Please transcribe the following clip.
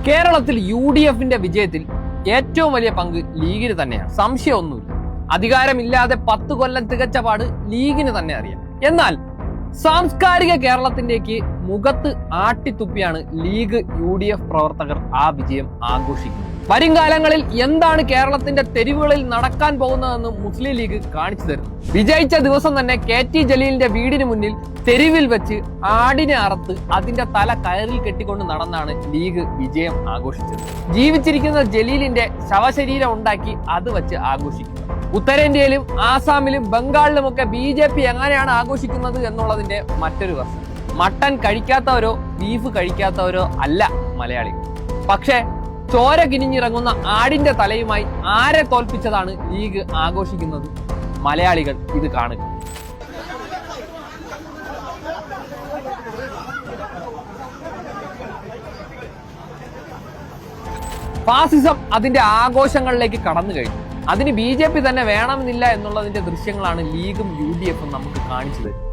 കേരളത്തിൽ UDFന്റെ വിജയത്തിൽ ഏറ്റവും വലിയ പങ്ക് ലീഗിന് തന്നെയാണ്, സംശയമൊന്നുമില്ല. അധികാരമില്ലാതെ 10 കൊല്ലം തികച്ച പാട് ലീഗിന് തന്നെ അറിയാം. എന്നാൽ സാംസ്കാരിക കേരളത്തിലേക്ക് മുഖത്ത് ആട്ടിത്തുപ്പിയാണ് ലീഗ് UDF പ്രവർത്തകർ ആ വിജയം ആഘോഷിക്കുന്നത്. വരും കാലങ്ങളിൽ എന്താണ് കേരളത്തിന്റെ തെരുവുകളിൽ നടക്കാൻ പോകുന്നതെന്ന് മുസ്ലിം ലീഗ് കാണിച്ചു തരുന്നു. വിജയിച്ച ദിവസം തന്നെ KT ജലീലിന്റെ വീടിന് മുന്നിൽ തെരുവിൽ വെച്ച് ആടിനെ അറുത്ത് അതിന്റെ തല കയറിൽ കെട്ടിക്കൊണ്ട് നടന്നാണ് ലീഗ് വിജയം ആഘോഷിച്ചത്. ജീവിച്ചിരിക്കുന്ന ജലീലിന്റെ ശവശരീരം ഉണ്ടാക്കി അത് വെച്ച് ആഘോഷിക്കുന്നു. ഉത്തരേന്ത്യയിലും ആസാമിലും ബംഗാളിലുമൊക്കെ BJP എങ്ങനെയാണ് ആഘോഷിക്കുന്നത് എന്നുള്ളതിന്റെ മറ്റൊരു വശം. മട്ടൻ കഴിക്കാത്തവരോ ബീഫ് കഴിക്കാത്തവരോ അല്ല മലയാളികൾ. പക്ഷേ ചോര കിനിഞ്ഞിറങ്ങുന്ന ആടിന്റെ തലയുമായി ആരെ തോൽപ്പിച്ചതാണ് ലീഗ് ആഘോഷിക്കുന്നത്? മലയാളികൾ ഇത് കാണുക. ഫാസിസം അതിന്റെ ആഘോഷങ്ങളിലേക്ക് കടന്നു കഴിഞ്ഞു. അതിന് BJP തന്നെ വേണമെന്നില്ല എന്നുള്ളതിന്റെ ദൃശ്യങ്ങളാണ് ലീഗും UDFും നമുക്ക് കാണിച്ചു തരുന്നത്.